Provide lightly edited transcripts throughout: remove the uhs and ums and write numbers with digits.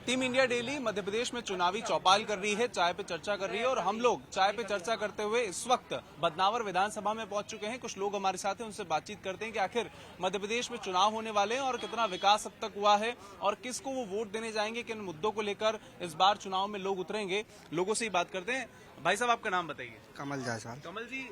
Team India daily Madhya Pradesh में चुनावी चौपाल कर रही है, चाय पे चर्चा कर रही है और हम लोग चाय पे चर्चा करते हुए इस वक्त बदनावर विधानसभा में पहुंच चुके हैं। कुछ लोग हमारे साथ हैं, उनसे बातचीत करते हैं कि आखिर मध्य प्रदेश में चुनाव होने वाले हैं और कितना विकास अब तक हुआ है और किसको वो वोट देने जाएंगे, किन मुद्दों को लेकर इस बार चुनाव में लोग उतरेंगे। लोगों से ही बात करते हैं। भाई साहब, आपका नाम बताइए। कमल जायसवाल। कमल जी,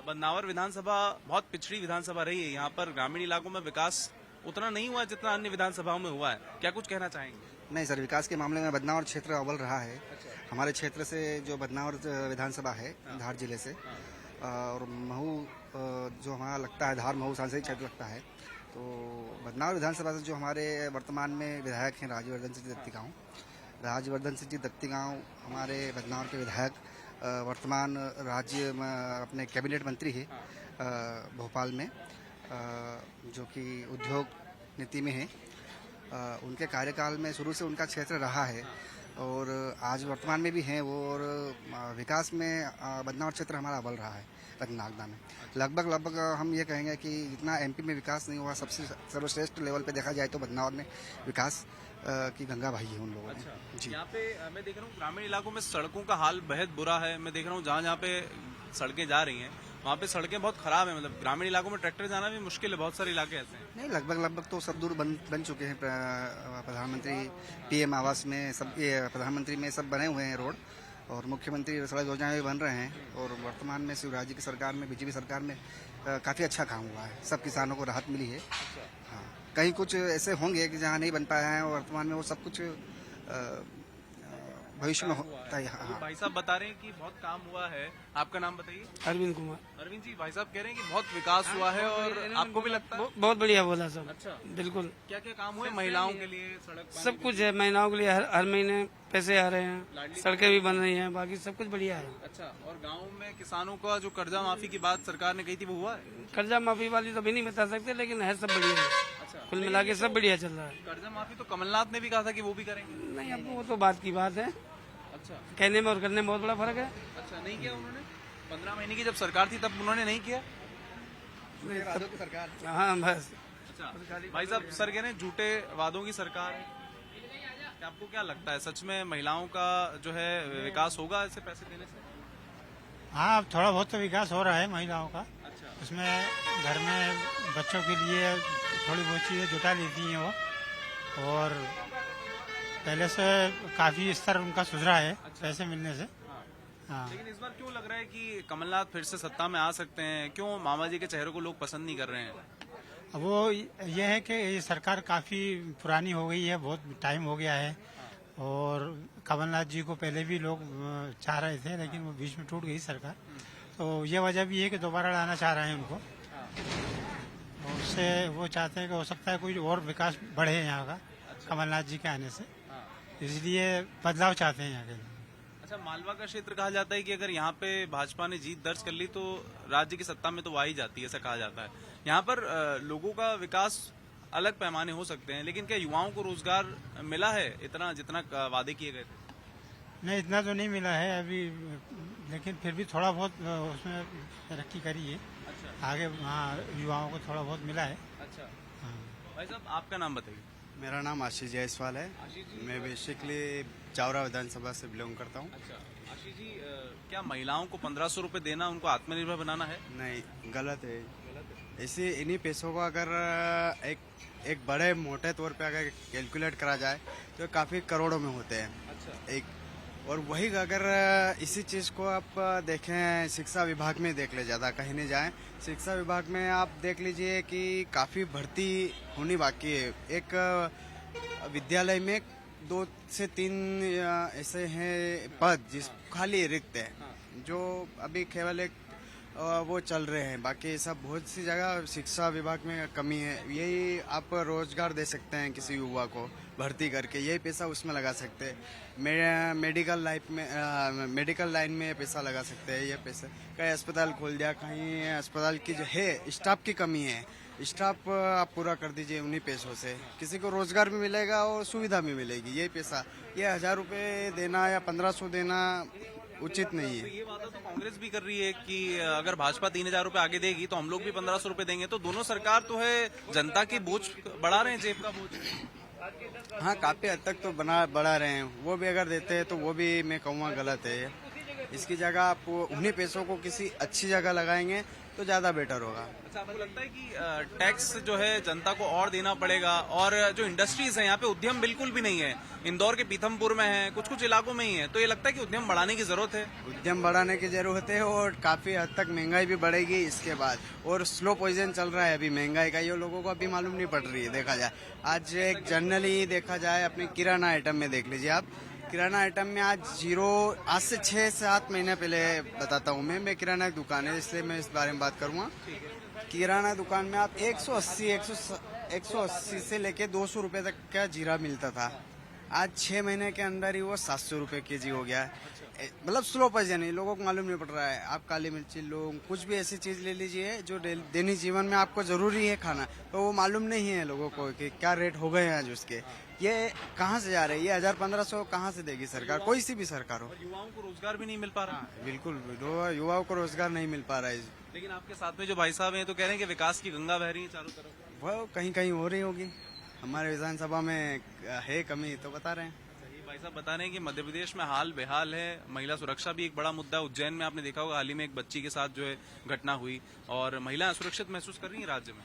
बदनावर विधानसभा बहुत पिछड़ी विधानसभा रही है। यहाँ पर ग्रामीण इलाकों में विकास उतना नहीं हुआ जितना अन्य विधानसभाओं में हुआ है, क्या कुछ कहना चाहेंगे? नहीं सर, विकास के मामले में बदनावर क्षेत्र अव्वल रहा है। हमारे क्षेत्र से जो बदनावर विधानसभा है धार जिले से, और महू जो हमारा लगता है धार महू सांसदीय क्षेत्र लगता है, तो बदनावर विधानसभा से जो हमारे वर्तमान में विधायक हैं राजवर्धन सिंह जी दत्ती गाँव हमारे बदनावर के विधायक वर्तमान राज्य में अपने कैबिनेट मंत्री है भोपाल में, जो कि उद्योग नीति में है। उनके कार्यकाल में शुरू से उनका क्षेत्र रहा है और आज वर्तमान में भी हैं वो, और विकास में बदनावर क्षेत्र हमारा अव्वल रहा है नागदा में। लगभग हम ये कहेंगे कि जितना एमपी में विकास नहीं हुआ, सबसे सर्वश्रेष्ठ लेवल पे देखा जाए तो बदनावर में विकास की गंगा बही है उन लोगों ने जी। यहाँ पे मैं देख रहा हूँ ग्रामीण इलाकों में सड़कों का हाल बेहद बुरा है। मैं देख रहा हूँ जहाँ पे सड़कें जा रही हैं वहाँ पे सड़कें बहुत खराब है। मतलब ग्रामीण इलाकों में ट्रैक्टर जाना भी मुश्किल है, बहुत सारे इलाके ऐसे हैं। नहीं, लगभग तो सब दूर बन चुके हैं। प्रधानमंत्री पीएम आवास में सब, ये प्रधानमंत्री में सब बने हुए हैं रोड, और मुख्यमंत्री सड़क योजनाएं भी बन रहे हैं। और वर्तमान में शिवराज जी की सरकार में, बीजेपी सरकार में काफ़ी अच्छा काम हुआ है, सब किसानों को राहत मिली है। हाँ, कहीं कुछ ऐसे होंगे कि जहाँ नहीं बन पाया है, और वर्तमान में वो सब कुछ भविष्य में होता है। हाँ। भाई साहब बता रहे हैं कि बहुत काम हुआ है। आपका नाम बताइए। अरविंद कुमार। अरविंद जी, भाई साहब कह रहे हैं कि बहुत विकास हुआ है और आपको भी लगता है? बहुत बढ़िया बोला सब। अच्छा, बिल्कुल। क्या क्या काम हुए महिलाओं के लिए? सड़क सब कुछ है, महिलाओं के लिए हर महीने पैसे आ रहे हैं, सड़कें भी बन रही हैं, बाकी सब कुछ बढ़िया है। अच्छा, और गाँव में किसानों का जो कर्जा माफी की बात सरकार ने कही थी वो हुआ है? कर्जा माफी वाली तो अभी नहीं बता सकते, लेकिन है सब बढ़िया है। अच्छा, कुल मिला के सब बढ़िया चल रहा है। कर्जा माफी तो कमलनाथ ने भी कहा था कि वो भी करेंगे। नहीं, अब वो तो बात की बात है। अच्छा, कहने में और करने में बहुत बड़ा फर्क है। अच्छा, नहीं किया उन्होंने? 15 महीने की जब सरकार थी तब उन्होंने नहीं किया? सरकार। हाँ बस। अच्छा भाई साहब, सर कह रहे हैं झूठे वादों की सरकार है। आपको क्या लगता है, सच में महिलाओं का जो है विकास होगा ऐसे पैसे देने से? हाँ, अब थोड़ा बहुत तो विकास हो रहा है महिलाओं का। अच्छा, उसमें घर में बच्चों के लिए थोड़ी बहुत चीज़ें जुटा लेती हैं वो, और पहले से काफ़ी स्तर उनका सुधरा है। अच्छा, पैसे मिलने से। हाँ। लेकिन इस बार क्यों लग रहा है कि कमलनाथ फिर से सत्ता में आ सकते हैं? क्यों मामा जी के चेहरे को लोग पसंद नहीं कर रहे हैं? अब वो ये है कि ये सरकार काफ़ी पुरानी हो गई है, बहुत टाइम हो गया है, और कमलनाथ जी को पहले भी लोग चाह रहे थे, लेकिन वो बीच में टूट गई सरकार। तो ये वजह भी है कि दोबारा लाना चाह रहे हैं उनको, और उससे वो चाहते हैं कि हो सकता है कोई और विकास बढ़े यहाँ का कमलनाथ जी के आने से, इसलिए बदलाव चाहते हैं यहाँ के। अच्छा, मालवा का क्षेत्र कहा जाता है कि अगर यहाँ पे भाजपा ने जीत दर्ज कर ली तो राज्य की सत्ता में तो आ ही जाती है, ऐसा कहा जाता है। यहाँ पर लोगों का विकास अलग पैमाने हो सकते हैं, लेकिन क्या युवाओं को रोजगार मिला है इतना जितना वादे किए गए थे? नहीं, इतना तो नहीं मिला है अभी, लेकिन फिर भी थोड़ा बहुत उसमें तरक्की करी है। अच्छा, आगे हाँ, युवाओं को थोड़ा बहुत मिला है। अच्छा हाँ। भाई साहब, आपका नाम बताइए। मेरा नाम आशीष जायसवाल है। मैं बेसिकली चावरा विधानसभा से बिलोंग करता हूँ। अच्छा, आशीष जी, क्या महिलाओं को 1500 रुपए देना उनको आत्मनिर्भर बनाना है? नहीं, गलत है। ऐसे इन्हीं पैसों को अगर एक बड़े मोटे तौर पे अगर कैलकुलेट करा जाए तो काफ़ी करोड़ों में होते हैं। अच्छा, एक, और वही अगर इसी चीज़ को आप देखें शिक्षा विभाग में देख ले, ज़्यादा कहीं नहीं जाएं, शिक्षा विभाग में आप देख लीजिए कि काफ़ी भर्ती होनी बाकी है। एक विद्यालय में 2 से 3 ऐसे हैं पद जिस खाली रिक्त है, जो अभी केवल एक वो चल रहे हैं। बाकी सब बहुत सी जगह शिक्षा विभाग में कमी है। यही आप रोजगार दे सकते हैं किसी युवा को भर्ती करके, यही पैसा उसमें लगा सकते हैं। मेडिकल लाइन में पैसा लगा सकते हैं। ये पैसे कहीं अस्पताल खोल दिया, कहीं अस्पताल की जो है स्टाफ की कमी है, स्टाफ आप पूरा कर दीजिए उन्हीं पैसों से, किसी को रोजगार भी मिलेगा और सुविधा भी मिलेगी। यही पैसा, ये 1000 रुपये देना या 1500 देना उचित नहीं है। तो ये वादा तो कांग्रेस भी कर रही है कि अगर भाजपा 3000 रुपए आगे देगी तो हम लोग भी 1500 रुपए देंगे। तो दोनों सरकार तो है जनता की बोझ बढ़ा रहे हैं, जेब का बोझ। हाँ, काफी हद तक तो बढ़ा रहे हैं। वो भी अगर देते हैं तो वो भी मैं कहूँगा गलत है। इसकी जगह आप उन्हीं पैसों को किसी अच्छी जगह लगाएंगे तो ज्यादा बेटर होगा। अच्छा, आपको लगता है कि टैक्स जो है जनता को और देना पड़ेगा, और जो इंडस्ट्रीज है यहाँ पे उद्यम बिल्कुल भी नहीं है, इंदौर के पीथमपुर में है, कुछ कुछ इलाकों में ही है, तो ये लगता है कि उद्यम बढ़ाने की जरूरत है? उद्यम बढ़ाने की जरूरत है और काफी हद तक महंगाई भी बढ़ेगी इसके बाद। और स्लो पॉइजन चल रहा है अभी महंगाई का, ये लोगों को अभी मालूम नहीं पड़ रही है। देखा जाए आज एक जनरली देखा जाए अपने किराना आइटम में देख लीजिए आप, किराना आइटम में आज से 6-7 महीने पहले बताता हूँ मैं किराना की दुकान है इसलिए मैं इस बारे में बात करूँगा। किराना दुकान में आप 180 से लेके 200 रुपए तक का जीरा मिलता था, आज 6 महीने के अंदर ही वो 700 रुपए केजी हो गया। मतलब स्लो पॉइजन है, लोगों को मालूम नहीं पड़ रहा है। आप काली मिर्ची लो, कुछ भी ऐसी चीज ले लीजिए जो दैनिक जीवन में आपको जरूरी है खाना, तो वो मालूम नहीं है लोगों को कि क्या रेट हो गए हैं आज उसके। ये कहाँ से जा रहे हैं? ये 1000-1500 कहाँ से देगी सरकार, कोई सी भी सरकार हो? युवाओं को रोजगार भी नहीं मिल पा रहा। बिल्कुल, युवाओं को रोजगार नहीं मिल पा रहा है। लेकिन आपके साथ में जो भाई साहब हैं तो कह रहे हैं कि विकास की गंगा बह रही है चारों तरफ। वो कहीं कहीं हो रही होगी, हमारे विधानसभा में है कमी तो बता रहे हैं। भाई साहब बता रहे हैं कि मध्य प्रदेश में हाल बेहाल है, महिला सुरक्षा भी एक बड़ा मुद्दा है। उज्जैन में आपने देखा होगा हाल ही में एक बच्ची के साथ जो है घटना हुई, और महिलाएं सुरक्षित महसूस कर रही हैं राज्य में।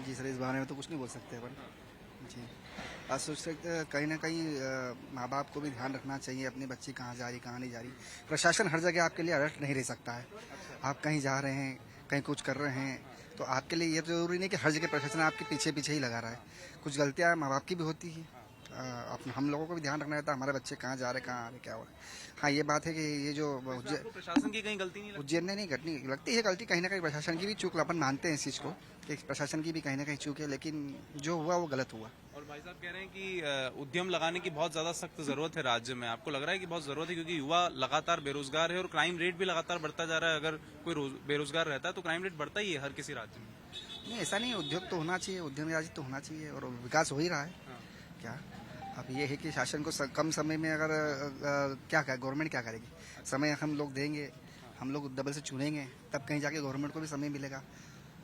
जी सर, इस बारे में तो कुछ नहीं बोल सकते अपन जी। असुरक्षित कहीं ना कहीं माँ बाप को भी ध्यान रखना चाहिए अपनी बच्ची कहाँ जा रही कहाँ नहीं जा रही। प्रशासन हर जगह आपके लिए अलर्ट नहीं रह सकता है। आप कहीं जा रहे हैं, कहीं कुछ कर रहे हैं, तो आपके लिए ये जरूरी नहीं कि हर जगह प्रशासन आपके पीछे पीछे ही लगा रहा है। कुछ गलतियाँ माँ बाप की भी होती है, हम लोगों को भी ध्यान रखना रहता है हमारे बच्चे कहाँ जा रहे कहाँ आ रहे क्या हो रहा है। हाँ, ये बात है कि ये जो प्रशासन की कहीं गलती नहीं उज्जैन ने नहीं घटनी लगती है गलती, कहीं ना कहीं प्रशासन की भी चूक, अपन मानते हैं इस चीज़ को कि प्रशासन की भी कहीं ना कहीं चूक है, लेकिन जो हुआ वो गलत हुआ। और भाई साहब कह रहे हैं कि उद्यम लगाने की बहुत ज्यादा सख्त जरूरत है राज्य में। आपको लग रहा है कि बहुत जरूरत है, क्योंकि युवा लगातार बेरोजगार है और क्राइम रेट भी लगातार बढ़ता जा रहा है। अगर कोई बेरोजगार रहता है तो क्राइम रेट बढ़ता ही है हर किसी राज्य में। नहीं, ऐसा नहीं, उद्योग तो होना चाहिए, उद्यम राज्य तो होना चाहिए और विकास हो ही रहा है। क्या अब ये है कि शासन को कम समय में अगर क्या गवर्नमेंट क्या करेगी, समय हम लोग देंगे, हम लोग डबल से चुनेंगे, तब कहीं जाके गवर्नमेंट को भी समय मिलेगा।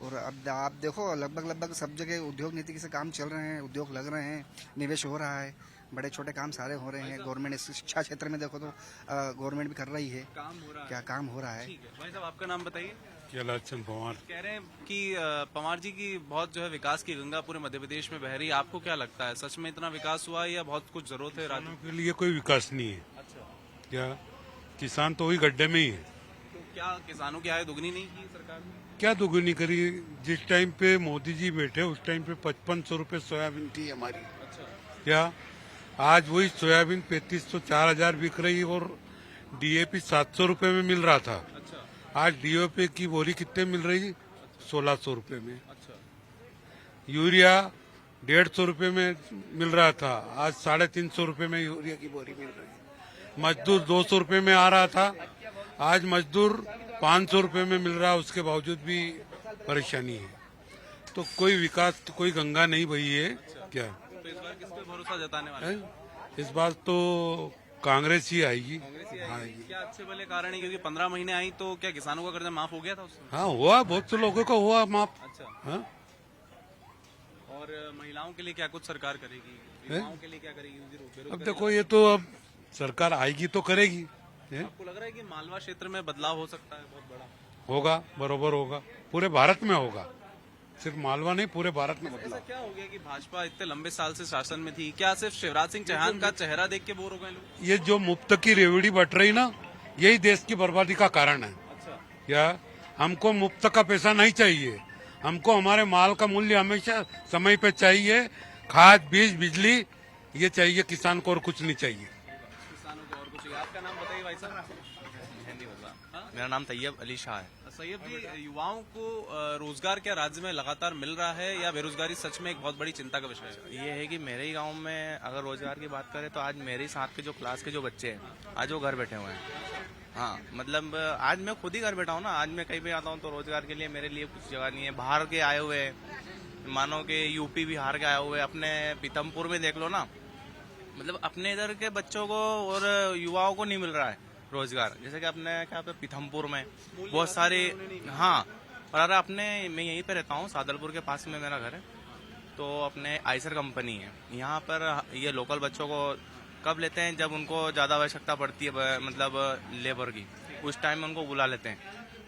और अब आप देखो लगभग सब जगह उद्योग नीति से काम चल रहे हैं, उद्योग लग रहे हैं, निवेश हो रहा है, बड़े छोटे काम सारे हो रहे हैं। गवर्नमेंट शिक्षा क्षेत्र में देखो तो गवर्नमेंट भी कर रही है, काम हो रहा है, क्या काम हो रहा है। भाई साहब आपका नाम बताइए। कैलाशचंद पवार। कह रहे हैं कि पवार जी की बहुत जो है विकास की गंगा पूरे मध्य प्रदेश में बह रही है। आपको क्या लगता है, सच में इतना विकास हुआ है या बहुत कुछ जरूरत है राज्य के लिए? कोई विकास नहीं है। अच्छा, क्या किसान तो वही गड्ढे में ही है। तो क्या किसानों की आय दुगनी नहीं की सरकार ने? क्या दुगुनी करी? जिस टाइम पे मोदी जी बैठे उस टाइम पे 5500 रुपए सोयाबीन थी हमारी। अच्छा, क्या आज वही सोयाबीन 3500-4000 बिक रही और डीएपी 700 रुपए में मिल रहा था। अच्छा, आज डीएपी की बोरी कितने मिल रही? 1600 रुपए में। अच्छा, यूरिया 150 रुपए में मिल रहा था, आज 350 रुपए में यूरिया की बोरी मिल रही है। मजदूर 200 रुपए में आ रहा था, आज मजदूर 500 रुपए में मिल रहा है, उसके बावजूद भी परेशानी है। तो कोई विकास, कोई गंगा नहीं बही है। क्या तो इस बार किस पे भरोसा जताने वाले हैं? इस बार तो कांग्रेस ही आएगी। क्या अच्छे भले कारण है, क्योंकि 15 महीने आई तो क्या किसानों का कर्जा माफ हो गया था उससे? हाँ हुआ, बहुत से लोगों का हुआ माफ। अच्छा, हाँ? और महिलाओं के लिए क्या कुछ सरकार करेगी, युवाओं के लिए क्या करेगी? अब देखो, ये तो अब सरकार आएगी तो करेगी। आपको लग रहा है कि मालवा क्षेत्र में बदलाव हो सकता है बहुत बड़ा? होगा, बरोबर होगा, पूरे भारत में होगा, सिर्फ मालवा नहीं पूरे भारत में ऐसा बदलाव। क्या हो गया कि भाजपा इतने लंबे साल से शासन में थी, क्या सिर्फ शिवराज सिंह चौहान का चेहरा देख के बोर हो गए लोग? ये जो मुफ्त की रेवड़ी बट रही ना, यही देश की बर्बादी का कारण है। अच्छा, क्या हमको मुफ्त का पैसा नहीं चाहिए, हमको हमारे माल का मूल्य हमेशा समय पे चाहिए। खाद, बीज, बिजली ये चाहिए किसान को, और कुछ नहीं चाहिए। किसानों को और कुछ। आपका नाम बताइए भाई साहब। मेरा नाम तैयब अली शाह है। सैयद जी, युवाओं को रोजगार क्या राज्य में लगातार मिल रहा है या बेरोजगारी सच में एक बहुत बड़ी चिंता का विषय है? ये है कि मेरे ही गांव में अगर रोजगार की बात करें तो आज मेरे साथ के जो क्लास के जो बच्चे हैं आज वो घर बैठे हुए हैं। हाँ, मतलब आज मैं खुद ही घर बैठा हूँ ना, आज मैं कहीं पे आता हूँ तो रोजगार के लिए मेरे लिए कुछ जगह नहीं है। बाहर के आए हुए मानो के यूपी बिहार के आए हुए, अपने पीथमपुर में देख लो ना, मतलब अपने इधर के बच्चों को और युवाओं को नहीं मिल रहा है रोजगार। जैसे कि अपने क्या पीथमपुर में बहुत सारे, हाँ, और अरे अपने मैं यहीं पे रहता हूँ, सादलपुर के पास में मेरा घर है, तो अपने आइसर कंपनी है यहाँ पर। ये लोकल बच्चों को कब लेते हैं, जब उनको ज़्यादा आवश्यकता पड़ती है मतलब लेबर की, उस टाइम में उनको बुला लेते हैं,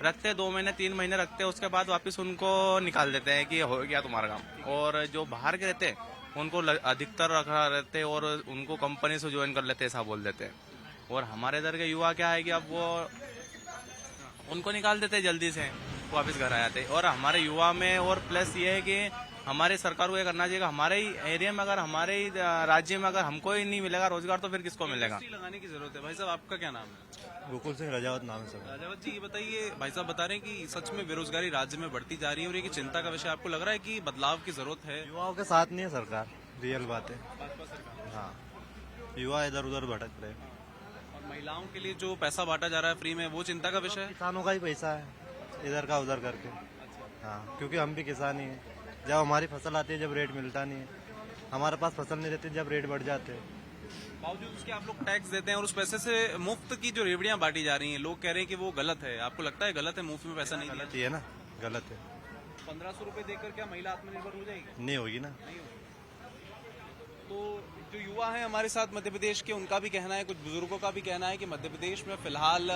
रखते 2 महीने 3 महीने रखते हैं, उसके बाद वापस उनको निकाल देते हैं कि हो गया तुम्हारा काम। और जो बाहर के रहते हैं उनको अधिकतर रखा रहते हैं और उनको कंपनी से ज्वाइन कर लेते हैं, ऐसा बोल देते हैं। और हमारे इधर के युवा क्या है कि अब वो उनको निकाल देते हैं जल्दी से, वापस घर आ जाते हैं। और हमारे युवा में और प्लस ये है कि हमारे सरकार को ये करना चाहिए कि हमारे ही एरिया में, अगर हमारे ही राज्य में अगर हमको ही नहीं मिलेगा रोजगार तो फिर किसको मिलेगा। इंडस्ट्री लगाने की जरूरत है। भाई साहब आपका क्या नाम है? गोकुल सिंह राजावत नाम है सर। राजावत जी, ये बताइए, भाई साहब बता रहे हैं कि सच में बेरोजगारी राज्य में बढ़ती जा रही है और ये कि चिंता का विषय, आपको लग रहा है कि बदलाव की जरूरत है? युवाओं के साथ नहीं है सरकार, रियल बात है। भाजपा सरकार हाँ, युवा इधर उधर भटक रहे। और महिलाओं के लिए जो पैसा बांटा जा रहा है फ्री में, वो चिंता का विषय है? किसानों का ही पैसा है, इधर का उधर करके। हाँ, क्योंकि हम भी किसान ही हैं। जब हमारी फसल आती है जब रेट मिलता नहीं है, हमारे पास फसल नहीं रहती जब रेट बढ़ जाते हैं। बावजूद उसके आप लोग टैक्स देते हैं और उस पैसे से मुफ्त की जो रेवड़ियां बांटी जा रही हैं, लोग कह रहे हैं कि वो गलत है। आपको लगता है गलत है, मुफ्त में पैसा नहीं दिया? गलत ही है ना, गलत है। 1500 रुपए देकर क्या महिला आत्मनिर्भर हो जाएगी? नहीं होगी ना। नहीं होगी। तो जो युवा हैं हमारे साथ मध्य प्रदेश के, उनका भी कहना है, कुछ बुजुर्गों का भी कहना है कि मध्य प्रदेश में फिलहाल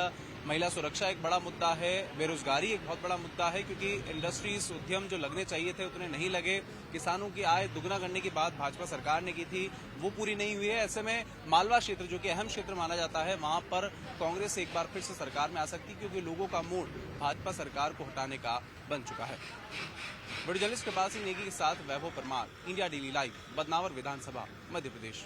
महिला सुरक्षा एक बड़ा मुद्दा है, बेरोजगारी एक बहुत बड़ा मुद्दा है, क्योंकि इंडस्ट्रीज उद्यम जो लगने चाहिए थे उतने नहीं लगे। किसानों की आय दुगना करने की बात भाजपा सरकार ने की थी, वो पूरी नहीं हुई है। ऐसे में मालवा क्षेत्र जो कि अहम क्षेत्र माना जाता है, वहां पर कांग्रेस एक बार फिर से सरकार में आ सकती है, क्योंकि लोगों का मूड भाजपा सरकार को हटाने का बन चुका है। वीडियो जर्नलिस्ट कृपाल सिंह नेगी के साथ Vaibhav Parmar, India Daily Live, Badnawar विधानसभा, मध्य प्रदेश।